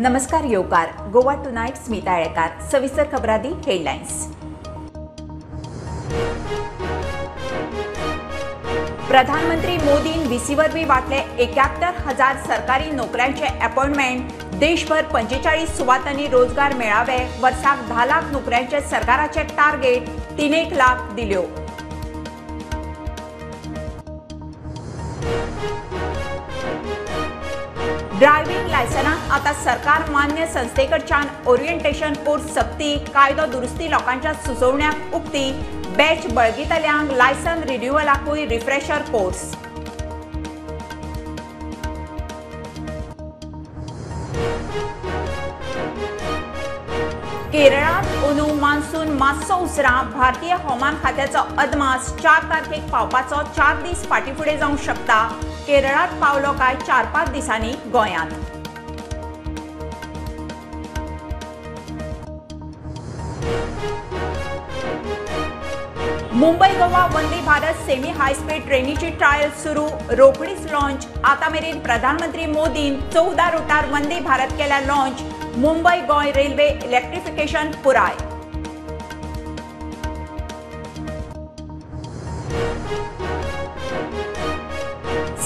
नमस्कार येवकार. गोवा टुनाइट स्मिता येळेकार. सविस्तर खबरादी हेडलाइन्स. प्रधानमंत्री मोदीन व्हीसीवरवी वाटले 71,000 सरकारी नोकऱ्यांचे अपॉइंटमेंट. देशभर 45 सुवातांनी रोजगार मेळावे. वर्साक 10 लाख नोकऱ्यांचे सरकाराचे टार्गेट. 3 लाख दिल्यो. ड्रायव्हिंग लायसनाक आता सरकार मान्य संस्थेकडच्यान ओरिएंटेशन कोर्स सक्ती. कायदो दुरुस्ती लोकांच्या सुचोवण्याक उक्ती. बॅच बळगितल्यांक लायसन रिन्युअलाकूय रिफ्रेशर कोर्स. केरळात ओनू मान्सून मातसो उसरा. भारतीय हवामान खात्याचो अदमास 4 तारखेक पावपाचो 4 दीस फाटीफुडें जावंक शकता. केरळात पावलो काय 4-5 दिसांनी गोंयांत. Mumbai Goa Vande Bharat semi high speed ट्रेनीची ट्रायल सुरू. रोखडीच लॉन्च. आता मेरेन प्रधानमंत्री मोदीन 14 रुटार वंदे भारत केल्या launch. Mumbai Goa railway electrification पुराय.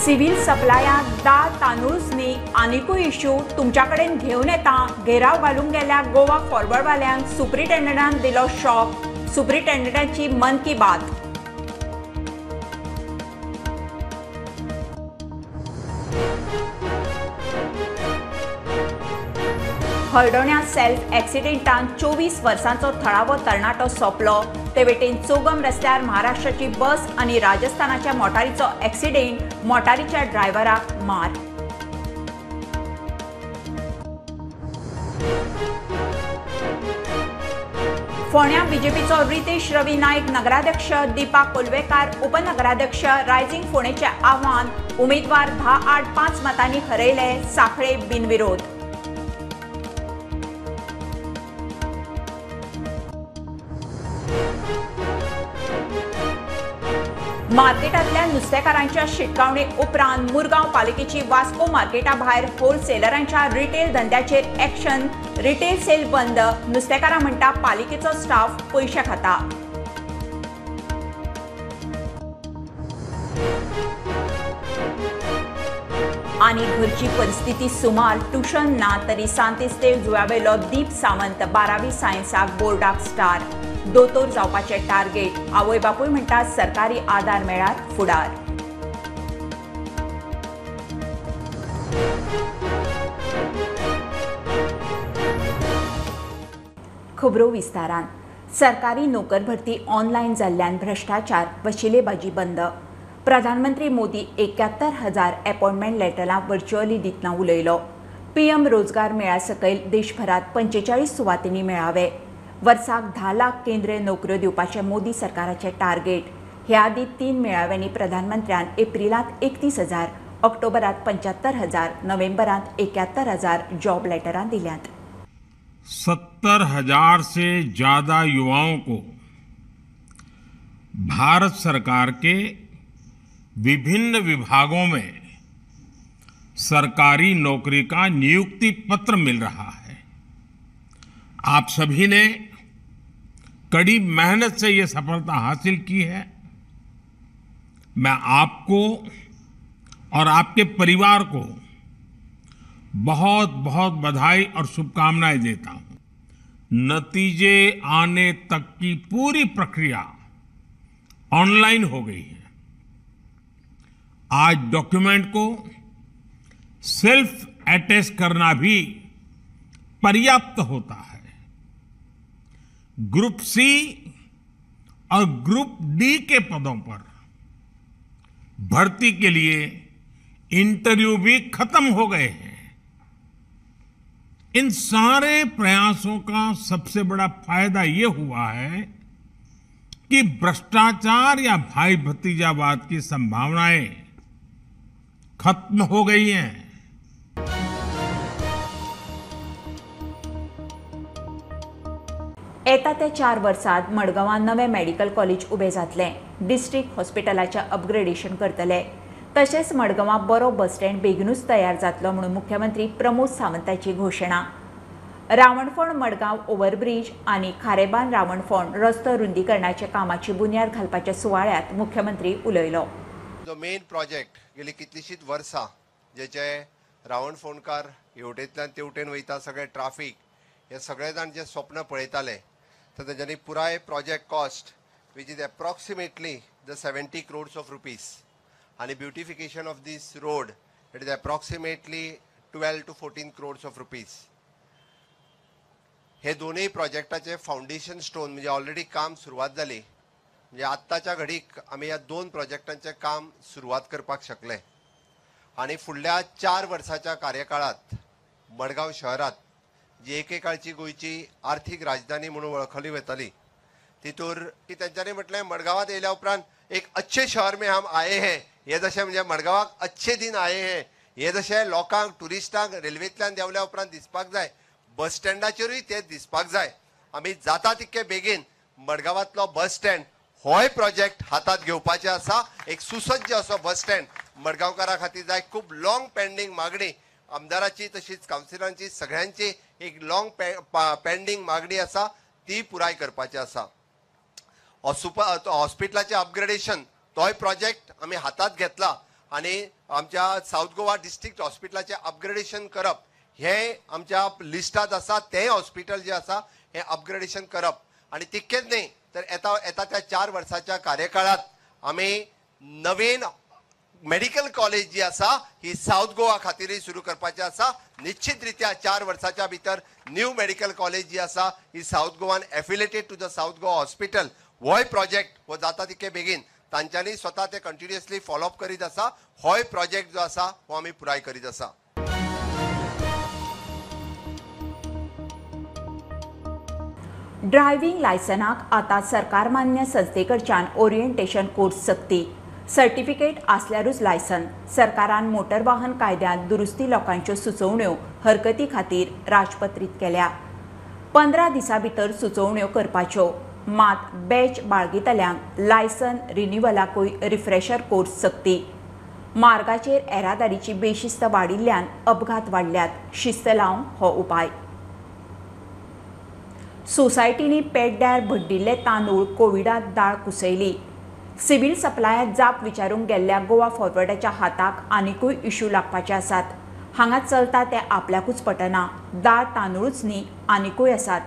सिव्हिल सप्लायात दाळ तांदूळनी आनीकूय इश्यू. तुमच्याकडेन घेवन येता. घेराव घालूंक गेल्या गोवा फॉरवर्डवाल्यांक सुप्रिटेंडंटान दिलो शॉक. सुप्रिटेंडंटाची मन की बात. हळडोण्या सेल्फ एक्सिडेंटान 24 वर्सांचो थळावो तरणाटो सोंपलो. ते वेटेन चौगम रस्त्यार महाराष्ट्राची बस आनी राजस्थानाच्या मोटारीचो एक्सिडेंट. मोटारीच्या ड्रायव्हराक मार. फोंड्या बीजेपीचो रितेश रवी नायक नगराध्यक्ष. दीपा कोलवेकार उपनगराध्यक्ष. रायझिंग फोंडेचे आव्हान. उमेदवार 10-8-5 मतांनी हरयले. साखळे बिनविरोध. मार्केटांतल्या नुस्तेकारांच्या शिटकावणे उपरांत मुरगांव पालिकेची वास्को मार्केटा भायर होलसेलरांच्या रिटेल धंद्याचेर एक्शन. रिटेल सेल बंद. नुस्तेकारां म्हणटा पालिकेचो स्टाफ पयशे खाता. आनी घरची परिस्थिती सुमार. ट्युशन ना तरी सांतिस्तेव जुव्यावेलो दीप सावंत 12वी सायन्साक बोर्डाक स्टार. दोतोर जावपाचे टार्गेट. आवय बापूय म्हणटा सरकारी आदार मेळ्यार फुडार. खबरो विस्तारान. सरकारी नोकर भरती ऑनलायन जाल्ल्यान भ्रष्टाचार वशिलेबाजी बंद. प्रधानमंत्री मोदी 71,000 अपॉइंटमेंट लेटरां व्हर्च्युअली दितना उलयलो. पीएम रोजगार मेळा सकयल देशभरात 45 सुवातींनी मेळावे. वर्साक 10 लाख केंद्रीय नोकऱ्यो दिवपाचे मोदी सरकाराचे टार्गेट. हे आदी 3 मेळाव्यांनी प्रधानमंत्र्यान एप्रिलांत 31,000, ऑक्टोबरात 75,000, नोव्हेंबरात 71,000 जॉब लेटरां दिल्यात. 70,000 से ज्यादा युवाओं को भारत सरकार के विभिन्न विभागों में सरकारी नौकरी का नियुक्ति पत्र मिल रहा है. आप सभी ने कड़ी मेहनत से ये सफलता हासिल की है. मैं आपको और आपके परिवार को बहुत बहुत बधाई और शुभकामनाएं देता हूं. नतीजे आने तक की पूरी प्रक्रिया ऑनलाइन हो गई है. आज डॉक्यूमेंट को सेल्फ अटेस्ट करना भी पर्याप्त होता है. ग्रुप सी और ग्रुप डी के पदों पर भर्ती के लिए इंटरव्यू भी खत्म हो गए हैं. इन सारे प्रयासों का सबसे बड़ा फायदा ये हुआ है कि भ्रष्टाचार या भाई भतीजावाद की संभावनाएं खत्म हो गई हैं. येता ते 4 वर्सांत मडगांवां नवें मेडिकल कॉलेज उबें जातलें. डिस्ट्रिक्ट हॉस्पिटलाचें अपग्रेडेशन करतले. तशेंच मडगांवां बरो बस स्टँड बेगीनूच तयार जातलो म्हणून मुख्यमंत्री प्रमोद सावंताची घोशणा। रावणफोंड मडगांव ओव्हरब्रिज आनी खारेबांद रावणफोंड रस्तो रुंदीकरणाच्या कामाची बुन्याद घालपाच्या सुवाळ्यात मुख्यमंत्री उलयलो। जो मेन प्रोजेक्ट गेली कितलीशींच वर्सां जेचे रावणफोंडकार हेवटेंतल्यान तेवटेन वयता सगळे ट्राफिक हे सगळे जाण जे स्वप्न पळयताले तर तेंच्यांनी पुराय project cost which is approximately the 70 crores of rupees आणि beautification of this road it is approximately 12 to 14 crores of rupees। हे दोनूय प्रोजेक्टाचे फाउंडेशन स्टोन म्हणजे ऑलरेडी काम सुरवात जाली, म्हणजे आत्ताच्या घडीक आमी ह्या दोन प्रोजेक्टांचे काम सुरवात करपाक शकले आणि फुडल्या 4 वर्साच्या कार्यकाळात मडगांव शहरात जी एकेकाळची गोंयची आर्थिक राजधानी म्हणून वळखली वताली तितूर की तेंच्यांनी म्हटलें मडगांवांत येयल्या उपरांत एक अच्छे शहर में हम आए हैं, हे जशें म्हणजे मडगांवाक अच्छे दिन आए हैं हे जशें लोकांक टुरिस्टांक रेल्वेंतल्यान देंवल्या उपरांत दिसपाक जाय, बस स्टँडाचेरूय ते दिसपाक जाय। आमी जाता तितके बेगीन मडगांवांतलो बस स्टँड होय प्रोजेक्ट हातात घेवपाचे आसा। एक सुसज्ज असो बस स्टँड मडगांवकारां खातीर जाय। खूब लॉंग पेंडींग मागणी आमदाराची तशीच कावन्सिलरांची सगळ्यांची एक लॉंग पेंडींग मागणी आसा ती पुराय करपाची आसा। हॉस्पिटलाचे अपग्रेडेशन तोय प्रोजेक्ट आमी हातात घेतला आणि आमच्या साऊथ गोवा डिस्ट्रिक्ट हॉस्पिटलाचे अपग्रेडेशन करप हे आमच्या लिस्टात आसा। ते हॉस्पिटल जे आसा हे अपग्रेडेशन करप आणि तितकेच न्ही तर येता त्या 4 वर्साच्या कार्यकाळात आमी नवीन मेडिकल कॉलेज जी आसा ही साऊथ गोवा खातीरय सुरू करपाची आसा। निश्चितरित्या 4 वर्साच्या भितर न्यू मेडिकल कॉलेज जी आसा ही South Goan affiliated to the South Goa hospital होय प्रोजेक्ट हो जाता तितके बेगीन तांच्यांनी स्वता ते कंटिन्युअसली फॉलोअप करीत आसा। होय प्रोजेक्ट जो आसा हो आमी पुराय करीत आसा। ड्रायव्हिंग लायसनाक आता सरकार मान्य संस्थेकडच्यान ओरिएंटेशन कोर्स सक्ती। सर्टिफिकेट आसल्यारूच लायसन। सरकारान मोटर वाहन कायद्यांत दुरुस्ती लोकांच्यो सुचोवण्यो हरकती खातीर राजपत्रीत केल्या। 15 दिसां भितर सुचोवण्यो करपाच्यो, मात बॅच बाळगितल्यांक लायसन रिन्युवलाकूय रिफ्रेशर कोर्स सक्ती। मार्गाचेर येरादारीची बेशिस्त वाडिल्ल्यान अपघात वाडल्यात, शिस्त लावंक हो उपाय। सोसायटींनी पेड्ड्यार भड्डिल्ले तांदूळ कोविडांत दाळ कुसयली। सिव्हिल सप्लायांत जाप विचारूंक गेल्ल्या गोवा फॉरवर्डाच्या हाताक आनिकूय इश्यू लागपाचे आसात। हांगा चलता ते आपल्याकूच पटना। दाळ तांदूळच न्ही आनिकूय आसात,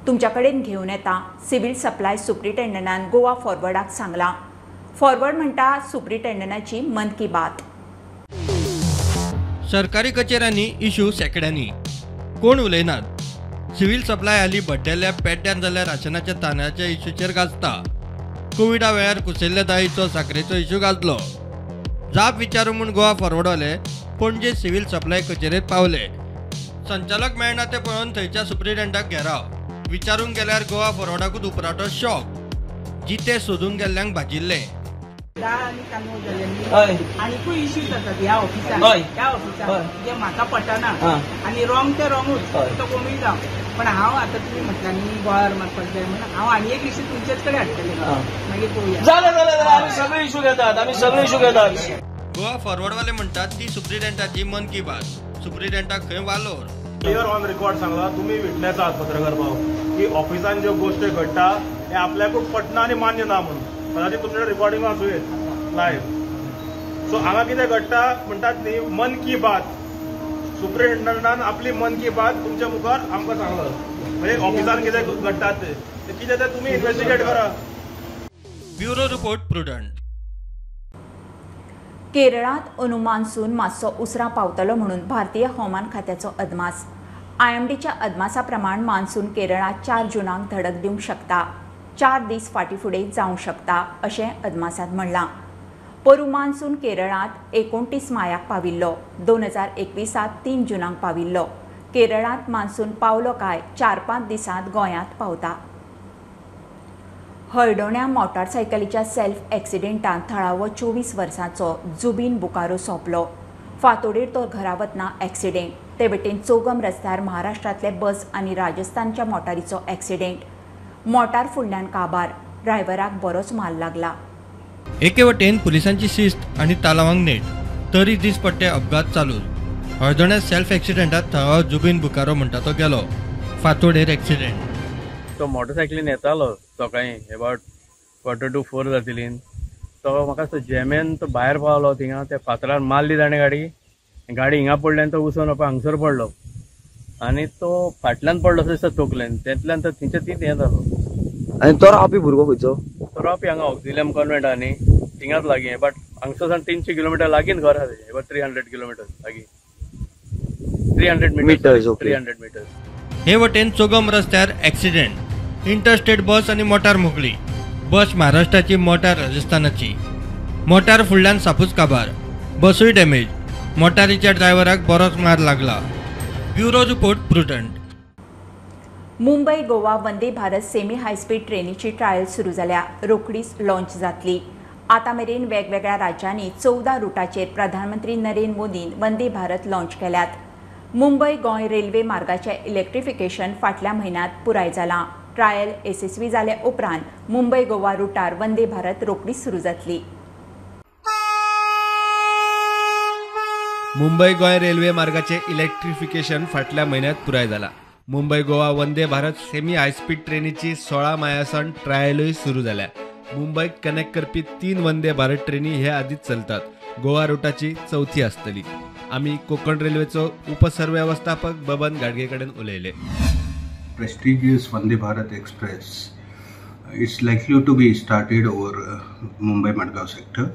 तुमच्या कडेन घेवन येता, सिव्हिल सप्लाय सुप्रिटेंडंटान गोवा फॉरवर्डाक सांगलां। फॉरवर्ड म्हणटा सुप्रिटेंडंटाची मन की बात। सरकारी कचेऱ्यांनी इश्यू सेकड्यांनी कोण उलयनात। सिव्हिल सप्लाय हालीं भड्डेल्ल्या पेड्ड्यान जाल्ल्या राशनाच्या तांदळाच्या इश्यूचेर गाजता। कोविडा वेळार कुसयल्ल्या दाळीचो साखरेचो इश्यू गाजलो। जाप विचारूंक म्हूण गोवा फॉरवर्डवाले पणजे सिव्हिल सप्लाय कचेरेंत पावले। संचालक मेळना ते पळोवन थंयच्या सुप्रिटेंडंटाक घेराव। विचारूंक गेल्यार गोवा फॉरवर्डाकूच उपराटो शॉक। जिते सोदूंक गेल्ल्यांक भाजिल्ले। दाळ आनी तांदूळ जाल्यांनी आनीकूय इश्यू जातात ह्या ऑफिसान जे म्हाका पटना आनी रॉंग ते रॉंगूच तो कोणूय जावं। पण हांव आतां तुमी म्हटल्यार न्ही गोंयार मारपाक जाय म्हणून हांव आनी एक इश्यू तुमचेच कडेन हाडटलें, मागीर पळोवया। जालें आमी सगळे इश्यू घेतात, गोवा फॉरवर्डवाले म्हणटात ती सुप्रिटेंडंटाची मन की बात। सुप्रिटेंडंटाक खंय वालोर। क्लियर ऑन रेकॉर्ड सांगला, तुम्ही विटनेस आहात पत्रकार भाव, की ऑफिसान ज्यो गोष्टी घडटा हे आपल्याकूच पटना आणि मान्य ना म्हणून। कदाचित तुमचे रिकॉर्डिंग आसूं लायव्ह। सो हांगा कितें घडटा म्हणटात न्ही मन की बात, सुप्रिटेंडंटान आपली मन की बात तुमच्या मुखार आमकां सांगलो। म्हणजे ऑफिसान कितें घडटा ते कितें ते तुमी इन्व्हेस्टिगेट करा। Bureau report prudent. केरळांत अनु मान्सून मातसो उसरा पावतलो म्हणून भारतीय हवामान खात्याचो अदमास। IMDच्या अदमासा प्रमाण मान्सून केरळांत 4 जूनाक धडक दिवंक शकता। 4 दीस फाटीफुडें जावंक शकता अशें अदमासांत म्हणलां। पोरू मान्सून केरळांत 29 मायाक पाविल्लो, 2021 3 जूनाक पाविल्लो। केरळांत मान्सून पावलो काय 4-5 दिसांत गोंयांत पावता। हळडोण्या मोटारसायकलीच्या सेल्फ एक्सिडेंटांत थळावो 24 वर्सांचो जुबीन बुकारो सोंपलो। फांतोडेर तो घरा वतना एक्सिडेंट, ते वटेन चौगम रस्त्यार महाराष्ट्रांतले बस आनी राजस्थानच्या मोटारीचो एक्सिडेंट। मोटार फुडल्यान काबार, ड्रायव्हराक बरोच माल लागला। एके वटेन पुलिसांची शिस्त आनी तालावांक नेट तरी दिसपट्टे अपघात चालूच. अर्दोण्या सेल्फ एक्सिडेंटात थळाव जुबीन बुकारो म्हणटा तो गेलो. फातोडेर एक्सिडेंट. तो मोटरसायकलीन येतालो सकाळी अबाउट 3:45 जातली. तो म्हाका जॅमेन तो भायर पावलो. थिंगा त्या फातरार मारली ताणें गाडी हिंगा पडली आनी तो उसोन हांगसर पडलो आनी तो फाटल्यान पडलो दिसता तोकलेन. तेतल्यान तो थंयच्या तीच हें जालो. आनी तो रावपी भुरगो खंयचो? तो रावपी हांगा ऑक्झिलियम कॉन्व्हेंट आनी थिंगाच लागीं. बट हांगसर 300 किलोमिटर लागीं घर आहा तेजें. 300 किलोमिटर लागीं. 300 मिटर्स. 300 मिटर्स. हे वटेन चोगम रस्त्यार एक्सिडेंट. इंटरस्टेट बस आनी मोटार मोकळी. बस महाराष्ट्राची, मोटार राजस्थानाची. मोटार फुडल्यान सापूच काबार. बसूय डॅमेज. मोटारीच्या ड्रायव्हराक बरोच मार लागला. Bureau report prudent. Mumbai Goa Vande Bharat semi high speed ट्रेनीची ट्रायल सुरू जाल्या. रोखडीच लॉन्च जातली. आता मेरेन वेगवेगळ्या राज्यांनी 14 रुटाचेर प्रधानमंत्री नरेंद्र मोदीन वंदे भारत लॉन्च केल्यात. मुंबई गोंय रेल्वे मार्गाचें इलेक्ट्रिफिकेशन फाटल्या म्हयन्यांत पुराय जालां. ट्रायल यशस्वी जाले उपरांत मुंबई गोवा रुटार वंदे भारत रोखडीच सुरू जातली. मुंबई गोंय रेल्वे मार्गाचे इलेक्ट्रिफिकेशन फाटल्या म्हयन्यात पुराय जाला. मुंबई गोवा वंदे भारत सेमी हायस्पीड ट्रेनीची 16 मायासावन ट्रायलूय सुरू जाल्या. मुंबईक कनेक्ट करपी 3 वंदे भारत ट्रेनी हे आदींच चलतात. गोवा रुटाची चौथी आसतली. आमी कोकण रेल्वेचो उपसरवेवस्थापक बबन गाडगे कडेन उलयले. Prestigious Vande Bharat Express is likely to be started over Mumbai Madgaon sector,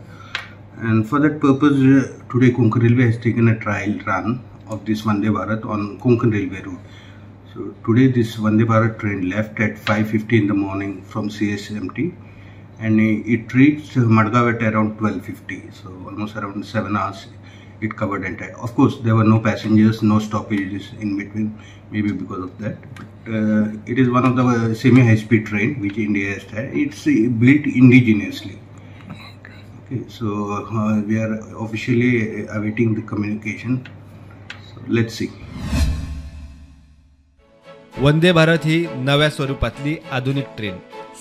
and for that purpose today Konkan Railway has taken a trial run of this Vande Bharat on Konkan Railway route. So today this Vande Bharat train left at 5:50 in the morning from CSMT and it reached Madgaon at around 12:50, so almost around 7 hours it covered entire. Of course there were no passengers, no stoppages in between, maybe because of that, but it is one of the semi high speed train which India has had. It's built indigenously. Okay, so we are officially awaiting the communication, so let's see. Vande Bharat ही नव्या स्वरूपातली आधुनिक train.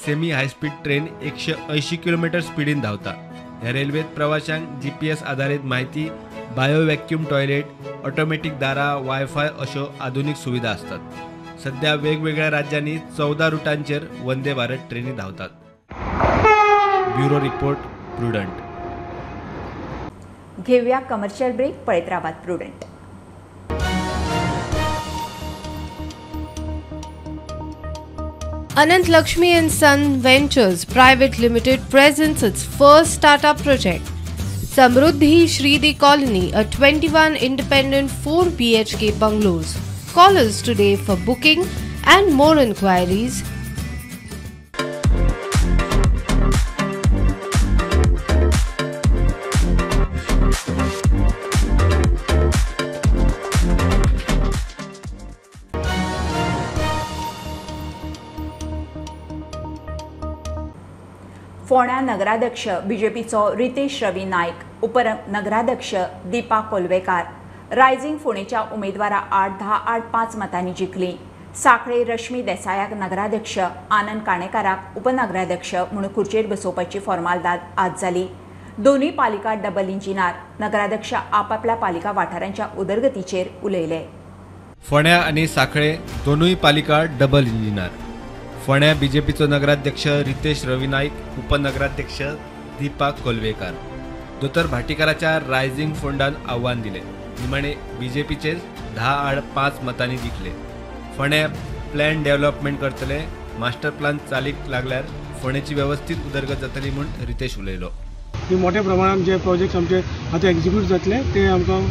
Semi high speed train 180 kilometre स्पीडीन धावता. ह्या रेल्वेत प्रवाशांक GPS आधारित माहिती, बायो व्हॅक्यूम टॉयलेट, ऑटोमॅटिक दारा, वायफाय अशो आधुनिक सुविधा असतात. सध्या वेगवेगळ्या राज्यांनी 14 रुटांचेर वंदे भारत ट्रेनी धावतात. Bureau report prudent. घेऊया कमर्शियल ब्रेक. पळयत रावात prudent. Anant Lakshmi and Son Ventures Private Limited presents its first startup project, Samruddhi Shridi Colony, a 21 independent 4 BHK bungalows. Call us today for booking and more inquiries. फोंड्या नगराध्यक्ष बीजेपीचो रितेश रवी नायक, उपनगराध्यक्ष Deepa Kolwekar, rising फोंडेच्या उमेदवारा 8-10-8-5 मतांनी जिखली. साखळे रश्मी देसायाक नगराध्यक्ष, आनंद काणेकाराक उपनगराध्यक्ष म्हणून खुर्चेर बसोवपाची formality आज जाली. दोनूय पालिका डबल इंजिनार. नगराध्यक्ष आपापल्या पालिका वाठारांच्या उदरगतीचेर उलयले. फोंड्या आनी साखळे दोनूय पालिका डबल इंजिनार. फोंड्या बीजेपीचो नगराध्यक्ष रितेश रवी नाईक, उपनगराध्यक्ष दीपा कोलवेकार. दोतर भाटीकाराच्या रायझिंग फोंडान आव्हान दिले. निमाणे बीजेपीचे 10-5 मतांनी जिखले. फोंड्या प्लॅन डेव्हलपमेंट करतले. मास्टर प्लॅन चालीक लागल्यार फोंडेची व्यवस्थित उदरगत जातली म्हूण रितेश उलयलो. मोठ्या प्रमाणात जे प्रोजेक्ट आमचे आता एक्झिक्यूट जातले ते आमकां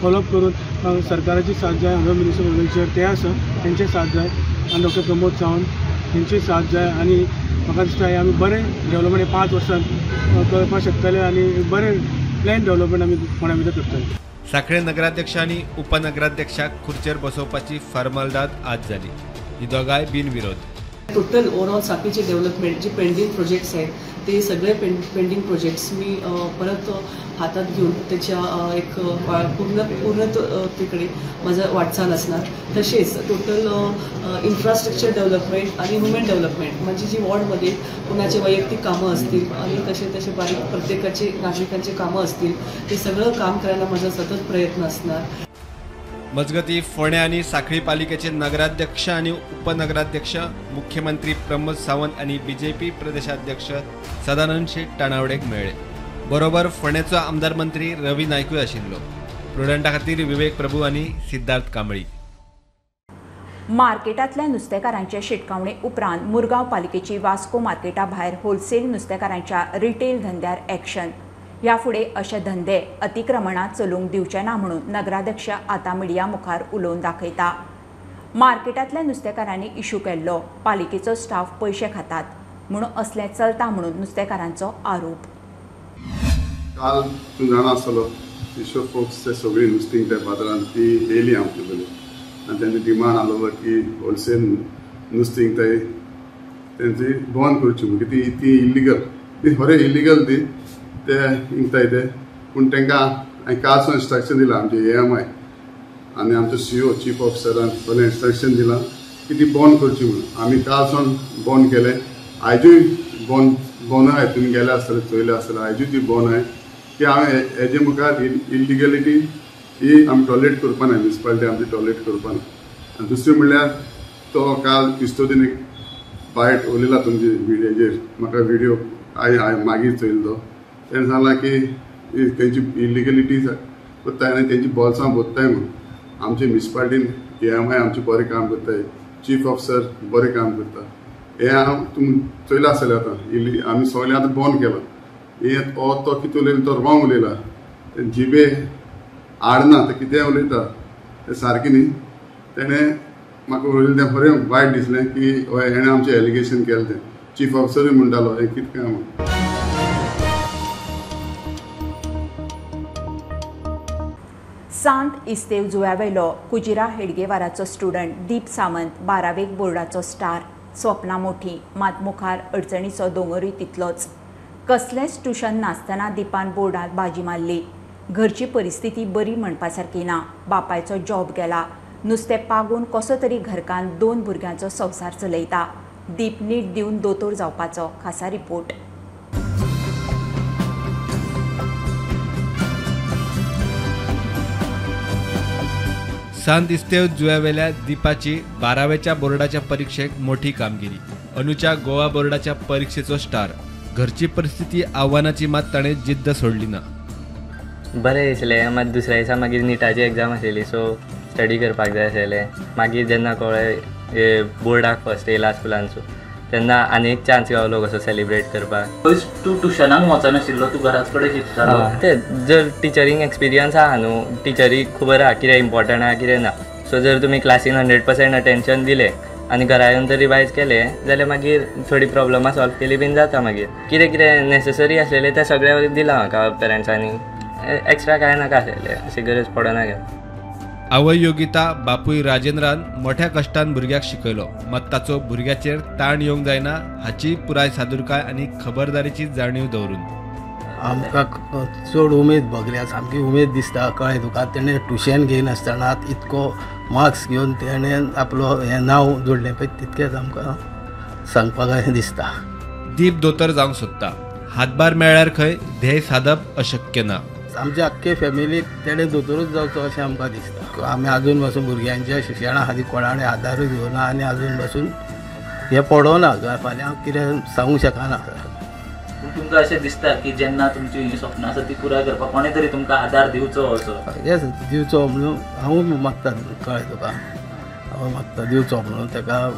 फॉलोअप करून सरकाराची साथ जाय. हांगा म्युनिसिपल ऑर्गनायझेशन ते आसा तेंचे साथ जाय आनी डॉक्टर प्रमोद सावंत तेंची साथ जाय आनी म्हाका दिसता आमी बरें डेव्हलपमेंट 5 वर्सांत करपाक शकतले आनी बरें प्लॅन डेव्हलपमेंट आमी फोंड्या भितर करतले. साखळे नगराध्यक्ष आनी उपनगराध्यक्षाक खुर्चेर बसोवपाची फॉर्मालिटी आज जाली. ही दोगांय बिनविरोध. टोटल ओव्हरऑल साखळीचे डेव्हलपमेंट जे पेंडिंग प्रोजेक्ट्स आहेत ते सगळे पेंडिंग प्रोजेक्ट्स मी परत हातात घेऊन त्याच्या एक पूर्ण तिकडे माझं वाटचाल असणार. तसेच टोटल इन्फ्रास्ट्रक्चर डेव्हलपमेंट आणि वुमेन डेव्हलपमेंट म्हणजे जी वॉर्डमध्ये कुणाचे वैयक्तिक कामं असतील आणि तसे बारीक प्रत्येकाचे नागरिकांचे कामं असतील ते सगळं काम करायला माझा सतत प्रयत्न असणार. मजगती फोंडे आणि साखळी पालिकेचे नगराध्यक्ष आणि उपनगराध्यक्ष मुख्यमंत्री प्रमोद सावंत आणि बीजेपी प्रदेशाध्यक्ष सदानंद शेठ टाणावडेक मेळ्ळे. बरोबर फोंडेचो आमदार मंत्री रवी नायकूय आशिल्लो. प्रुडंटा खातीर विवेक प्रभू आणि सिद्धार्थ कांबळी. मार्केटांतल्या नुस्तेकारांचे शिटकावणे उपरांत मुरगांव पालिकेची वास्को मार्केटा भायर होलसेल नुस्तेकारांच्या रिटेल धंद्यार एक्शन. ह्या फुडें अशे धंदे अतिक्रमणात चलूंक दिवचे ना म्हणून नगराध्यक्ष आतां मिडिया मुखार उलोवन दाखयता. मार्केटांतल्या नुस्तेकारांनी इशू केल्लो पालिकेचो स्टाफ पयशे खातात म्हणून असलें चलता म्हणून नुस्तेकारांचो आरोप. काल तूं जाणा आसतलो इश्यू फोक्स ते सगळीं नुस्तीं त्या बाजारांत ती येयली आमचे कडेन आनी तेंचे डिमांड आसलो की होलसेल नुस्तींक ते तेंची बंद करची म्हणजे ती इल्लिगल ती खरें इल्लिगल ती ते इंकताय ते पूण तांकां हांवें कालचो इन्स्ट्रक्शन दिलां आमचे AMI आनी आमचो CEO चीफ ऑफिसरान सगळें इन्स्ट्रक्शन दिलां की ती बंद करची म्हणून. आमी कालसून बंद केलें. आयजूय बंद आहाय. तुमी गेले आसतले चोयले आसतले आयजूय ती बंद आहाय की हांवें हेजे मुखार इल्लिगलिटी ही आमी टॉलरेट करपा ना. म्युनिसिपालिटी आमची टॉलरेट करपा ना. आनी दुसरें म्हणल्यार तो काल क्रिस्तोदीन एक बायट उलयला तुमचे हेजेर म्हाका व्हिडिओ हांवें मागीर चोयलो तो. तेणें सांगलां की तेंची इल्लिगलिटी करताय आनी तेंची बॉल्सां भरताय म्हणून. आमचे म्युनिसिपालिटीन AMI आमचे बरें काम करताय. चीफ ऑफिसर बरें काम करता. हें हांव तुमी चोयलां आसतलें आतां आमी सगळें आतां बंद केलां. हें तो कितें उलयला तो रॉंग उलयला. जिबे आडना ते कितें उलयता तें सारकें न्ही. तेणें म्हाका उलयलें तें बरें वायट दिसलें की हेणें आमचें एलिगेशन केलें तें. चीफ ऑफिसरूय म्हणटालो हें कितें काय म्हणून. सांत इस्तेव जुव्यावेलो कुजिरा हेडगेवाराचो स्टुडंट दीप सावंत 12वेक बोर्डाचो स्टार. स्वप्नां मोठी मात मुखार अडचणीचो दोंगरूय तितलोच. कसलेंच ट्युशन नासतना दीपान बोर्डात बाजी मारली. घरची परिस्थिती बरी म्हणपा सारकी ना. बापायचो जॉब गेला. नुस्तें पागून कसो तरी घरकान 2 भुरग्यांचो संवसार चलयता. दीप नीट दिवन दोतोर जावपाचो खासा रिपोर्ट. सांत इस्तेव जुव्यावेल्या दीपाची 12वेच्या बोर्डाच्या परीक्षेक मोठी कामगिरी. अनुच्या गोवा बोर्डाच्या परीक्षेचो स्टार. घरची परिस्थिती आव्हानाची मात ताणें जिद्द सोडली ना. बरें दिसलें. मात दुसऱ्या दिसा मागीर निटाची एग्जाम आसलेली सो स्टडी करपाक जाय आसलेलें. मागीर जेन्ना कळ्ळें बोर्डाक फर्स्ट येयला स्कुलांचो तेन्ना आनी एक चान्स गावलो कसो सेलिब्रेट करपाक. तूं ट्युशनाक वचनाशिल्लो तूं घराच कडेन शिकतालो. ते जर टिचरींग एक्सपिरियन्स आहा न्हू टिचरीक खबर आहा कितें इम्पॉर्टंट आहा कितें ना. सो जर तुमी क्लासीन 100% अटेन्शन दिलें आनी घरा येवन तर रिवायज केलें जाल्यार मागीर थोडी प्रॉब्लमां सॉल्व केली बीन जाता. मागीर कितें कितें नेसेसरी आसलेलें तें सगळें दिलां म्हाका पेरंट्सांनी. एक्स्ट्रा कांय नाका आसलेलें अशी गरज पडना गेली. आवय योगिता बापूय राजेंद्रान मोठ्या कश्टान भुरग्याक शिकयलो. मात ताचो भुरग्याचेर ताण येवंक जायना हाची पुराय सादुरकाय आनी खबरदारीची जाणीव दवरून. आमकां चड उमेद भोगल्या. सामकी उमेद दिसता. कळ्ळें तुका तेणें ट्युशन घेयनासतना इतको मार्क्स घेवन तेणें आपलो हें नांव जोडलें पळय तितकेंच आमकां सांगपाक दिसता. दीप दोतोर जावंक सोदता. हातभार मेळ्ळ्यार खंय ध्येय सादप अशक्य ना. आमच्या आख्खे फॅमिलीक तेणें दोतोरूच जावचो अशें आमकां दिसता. आमी आजून पासून भुरग्यांच्या शिक्षणा खातीर कोणाकडेन आदारूय घेवना आनी आजून पासून हें पडोना. फाल्यां कितें सांगूंक शकना. तुमकां अशें दिसता की जेन्ना तुमची ही स्वप्नां आसा ती पुराय करपाक कोणें तरी तुमकां आदार दिवचो असो. येस दिवचो म्हणून हांवूय मागता. कळ्ळें तुका हांव मागता दिवचो म्हणून. ताका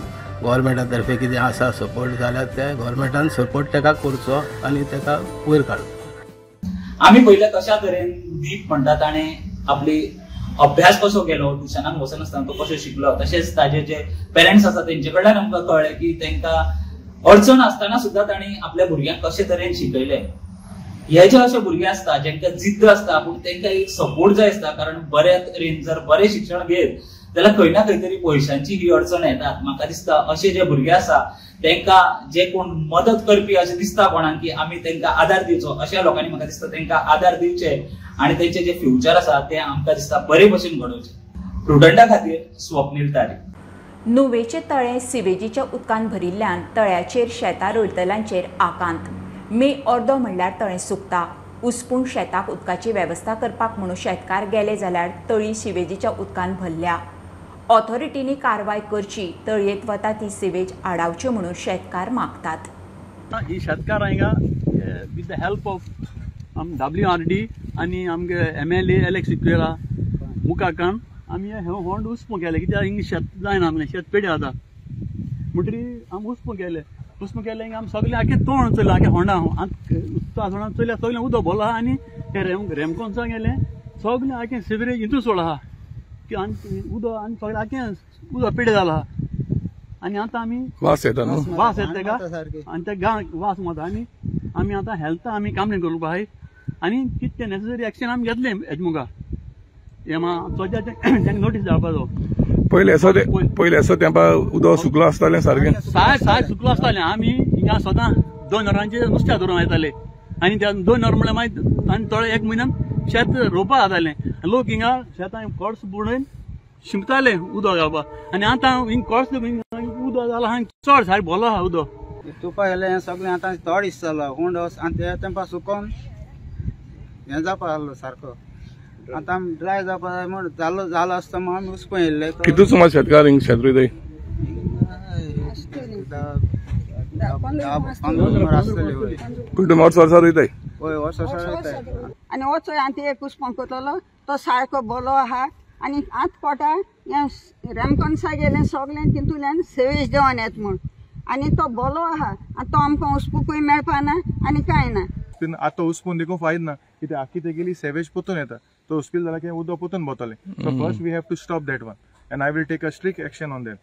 गोवोरमेंटा तर्फे कितें आसा सपोर्ट जाल्यार ते गोवोरमेंटान सपोर्ट ताका करचो आनी ताका वयर काडचो. आमी पयलें कशा तरेन दीप म्हणटा ताणें आपली अभ्यास कसो केलो ट्युशनाक वचनासतना तो कसो शिकलो तशेंच ताजे जे पेरंट्स आसा तेंचे कडल्यान आमकां कळ्ळें की तांकां अडचण आसतना सुद्दां तांणी आपल्या भुरग्यांक कशे तरेन शिकयलें. हे जे अशे भुरगे आसता जांकां जिद्द आसता पूण तांकां एक सपोर्ट जाय आसता. कारण बऱ्या तरेन जर बरें शिक्षण घेत जाल्यार खंय ना खंय तरी पयशांची ही अडचण येतात. म्हाका दिसता अशे जे भुरगे आसा तांकां जे कोण मदत करपी अशें दिसता कोणाक की आमी तांकां आदार दिवचो, अशा लोकांनी म्हाका दिसता तांकां आदार दिवचे आनी तांचे जे फ्युचर आसा ते आमकां दिसता बरे भशेन घडोवचे. प्रुडंटा खातीर स्वप्नील तारी. नुवेचे तळे सिवेजीच्या उदकान भरिल्ल्यान तळ्याचेर शेतां रोयतल्यांचेर आकांत. मे अर्दो म्हणल्यार तळें सुकता. उसपूण शेताक उदकाची वेवस्था करपाक म्हणून शेतकार गेले जाल्यार तळी सिवेजीच्या उदकान भरल्या. ऑथॉरिटींनी कारवाय करची, तळयेत वता ती सिवेज आडावची म्हणून शेतकार मागतात. ही शेतकार हांगा with the help of WRD आनी आमगे MLA एलेक्स सिक्वेरा मुखाकान आमी हे होंड उसपू केले, कित्याक हिंगा शेत जायना, आमलें शेत पेड्या जाता म्हणटरी आमी उसपू केले हिंगा आमी सगळें आख्खें तोंड चयलें आख्या होंडा आसतना चयल्या सगळें उदक भरलो आहा आनी हे रेमकोन्सा गेले सगळें आख्खें सिवरेज हितून सोडला आहा की आनी उदक आनी सगळें आख्खें उदक पेड्या जाला आनी आतां आमी वास येता तेका आनी ते वास माता आनी आमी आतां हेल्था आमी कंप्लेन करपा आहाय आनी कितें नेसेसरी एक्शन आमी घेतलें हेजे मुखार तांकां नोटीस धाडपाचो. पयले असो तेंपा उदक सुकलो आसतालें सारकें साय सुकलो आसतालें. आमी हिंगा सदां 2 वरांचेर नुस्त्या धरून येताले आनी त्या 2 वर म्हळ्यार मागीर आनी थोडे 1 म्हयन्यान शेत रोवपा जातालें. लोक हिंगा शेतां कॉर्स बुडोवन शिंपताले उदक घालपाक आनी आतां हिंगा कॉर्स उदक जालां हांगा चड सायड भरलो आहा उदक. तुपा गेलें हें सगळें आतां थोड दीस जालो हुंड आनी ते तेंपा सुकोवन हें जावपा लागलो सारको. आतां ड्राय जावपा जाय म्हण जालो आसता म्हण आमी उसपू येयल्ले. कितू सुमार शेतकार हिंगा शेत रोयताय? 15 आसतली. वर्स वर्सा रोयताय? हय वर्स रोयताय. आनी हो चोय आनी एक उसपो करतलो तो सारको बरो आहा आनी आत पोटा हें रेमकोन्सा गेलें सगळें तितूंतल्यान सेवेज देंवन येता म्हूण आनी तो बरो आहा आनी तो आमकां उसपूकूय मेळपाना आनी कांय ना. आतां उसपून देखून फायद ना कित्याक आख्खी तेगेली सेवेज पोतून येता. तो उस्पील जाल्यार कितें उदक पोतून भोंवतलें. So first we have to stop that one and I will take a strict action on that.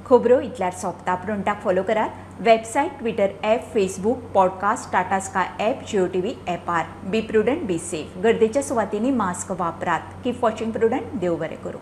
खबरो इतल्यार सोंपता. प्रुडंटाक फॉलो करात. Website, Twitter app, Facebook, podcast, Tata Sky app, Jio TV ॲपार. Be prudent, be safe. गर्देच्या सुवातींनी मास्क वापरात. Keep watching prudent. देव बरें करूं.